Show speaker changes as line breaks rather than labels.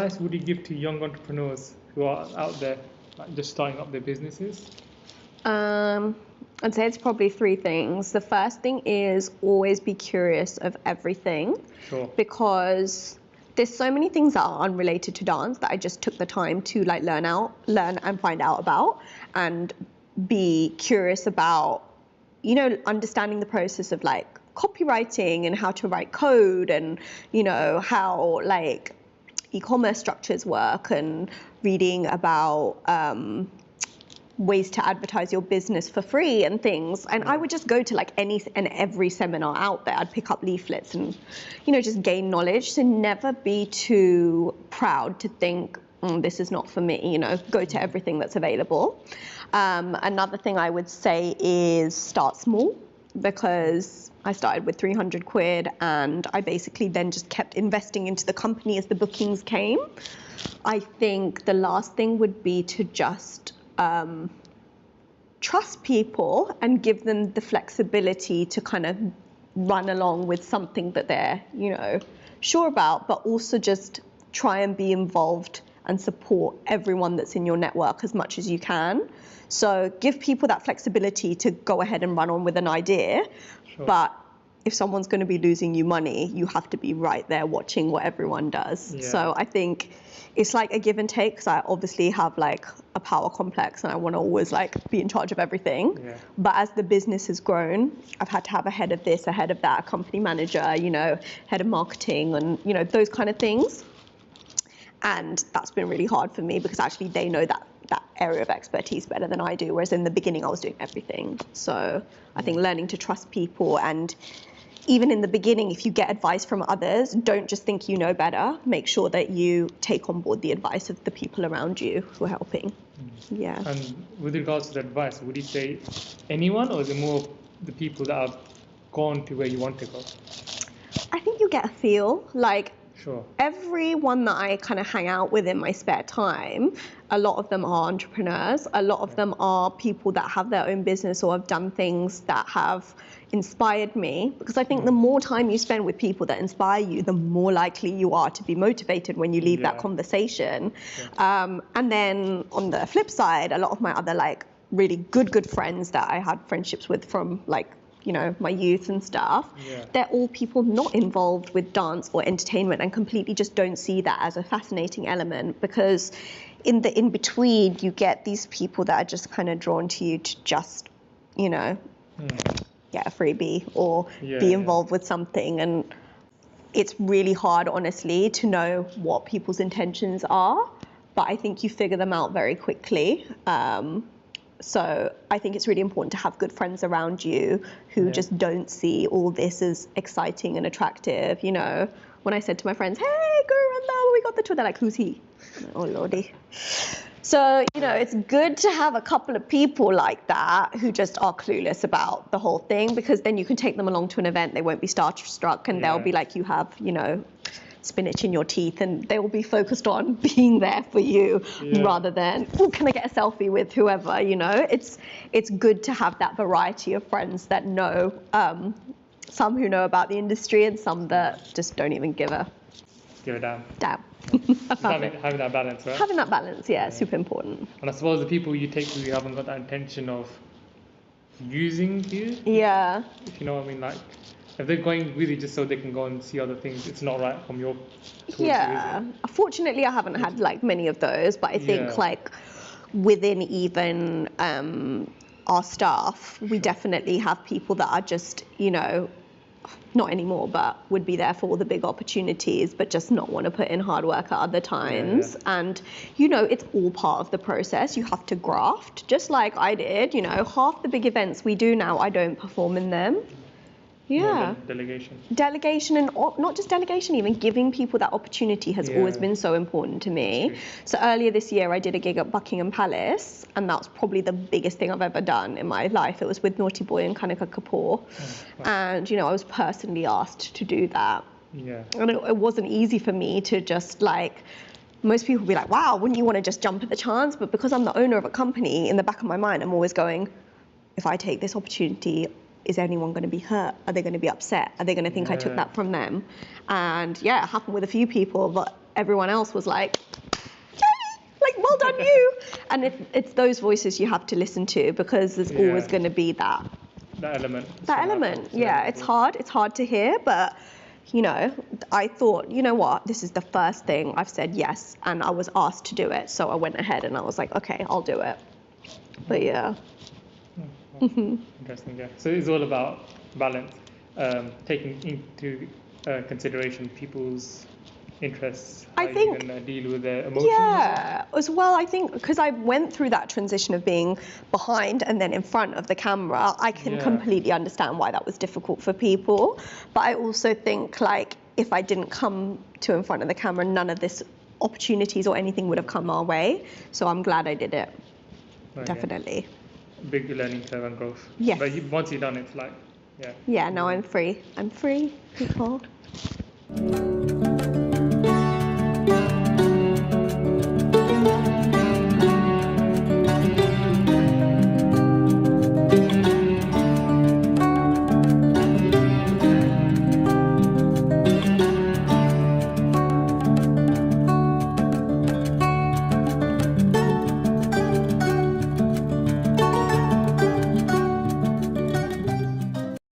advice would you give to young entrepreneurs who are out there, like just starting up their businesses?
I'd say it's probably three things. The first thing is always be curious of everything.
Sure.
Because there's so many things that are unrelated to dance that I just took the time to like learn and find out about, and be curious about, you know, understanding the process of like copywriting and how to write code, and you know how like e-commerce structures work, and reading about ways to advertise your business for free and things. And I would just go to like any and every seminar out there. I'd pick up leaflets and, you know, just gain knowledge. So never be too proud to think, this is not for me, you know, go to everything that's available. Another thing I would say is start small, because I started with 300 quid and I basically then just kept investing into the company as the bookings came. I think the last thing would be to just trust people and give them the flexibility to kind of run along with something that they're, you know, sure about, but also just try and be involved and support everyone that's in your network as much as you can. So give people that flexibility to go ahead and run on with an idea.
Sure.
But if someone's going to be losing you money, you have to be right there watching what everyone does.
Yeah.
So I think it's like a give and take, because I obviously have like a power complex and I want to always like be in charge of everything.
Yeah.
But as the business has grown, I've had to have a head of this, a head of that, a company manager, you know, head of marketing, and you know, those kind of things. And that's been really hard for me, because actually they know that area of expertise better than I do, whereas in the beginning I was doing everything. So I think learning to trust people, and even in the beginning, if you get advice from others, don't just think you know better. Make sure that you take on board the advice of the people around you who are helping. Yeah.
And with regards to the advice, would you say anyone, or is it more the people that have gone to where you want to go?
I think you get a feel. Like,
Sure.
everyone that I kind of hang out with in my spare time, a lot of them are entrepreneurs. A lot of them are people that have their own business or have done things that have inspired me. Because I think the more time you spend with people that inspire you, the more likely you are to be motivated when you leave that conversation.
Yeah.
And then on the flip side, a lot of my other like really good friends that I had friendships with from like, you know, my youth and stuff, they're all people not involved with dance or entertainment, and completely just don't see that as a fascinating element, because in the in-between you get these people that are just kind of drawn to you to just, you know, get a freebie or be involved with something. And it's really hard, honestly, to know what people's intentions are, but I think you figure them out very quickly. So I think it's really important to have good friends around you who just don't see all this as exciting and attractive. You know, when I said to my friends, hey, Gurunda, we got the tour, they're like, who's he? Oh, Lordy. So, you know, it's good to have a couple of people like that who just are clueless about the whole thing, because then you can take them along to an event, they won't be starstruck, and they'll be like, you have, you know, spinach in your teeth, and they will be focused on being there for you rather than, oh, can I get a selfie with whoever, you know? It's good to have that variety of friends that know, some who know about the industry and some that just don't even give a damn.
Having that balance, right?
Having that balance, super important.
And I suppose the people you take who haven't got that intention of using you, if you know what I mean, like, if they're going really just so they can go and see other things, it's not right from your towards you, is it?
Fortunately, I haven't had like many of those, but I think like within even our staff, we definitely have people that are just, you know, not anymore, but would be there for all the big opportunities, but just not want to put in hard work at other times. And, you know, it's all part of the process. You have to graft, just like I did. You know, half the big events we do now, I don't perform in them. Delegation, and not just delegation, even giving people that opportunity has always been so important to me. So earlier this year I did a gig at Buckingham Palace, and that was probably the biggest thing I've ever done in my life. It was with Naughty Boy and Kanika Kapoor. And you know, I was personally asked to do that. And it wasn't easy for me to just like, most people would be like, wow, wouldn't you want to just jump at the chance? But because I'm the owner of a company, in the back of my mind I'm always going, if I take this opportunity, is anyone going to be hurt? Are they going to be upset? Are they going to think I took that from them? And yeah, it happened with a few people, but everyone else was like, like, well done you. And it's those voices you have to listen to, because there's always going to be that
element.
It's hard to hear, but you know, I thought, you know what, this is the first thing I've said yes, and I was asked to do it, so I went ahead and I was like, okay, I'll do it. But yeah.
Interesting, yeah. So it's all about balance, taking into consideration people's interests, how you can deal with their emotions.
Yeah, as well, I think because I went through that transition of being behind and then in front of the camera, I can completely understand why that was difficult for people. But I also think, like, if I didn't come to in front of the camera, none of this opportunities or anything would have come our way. So I'm glad I did it. Right, definitely.
Yeah. Big learning curve and growth.
Yes.
But once you've done it, it's like,
Yeah, now I'm free. I'm free, people.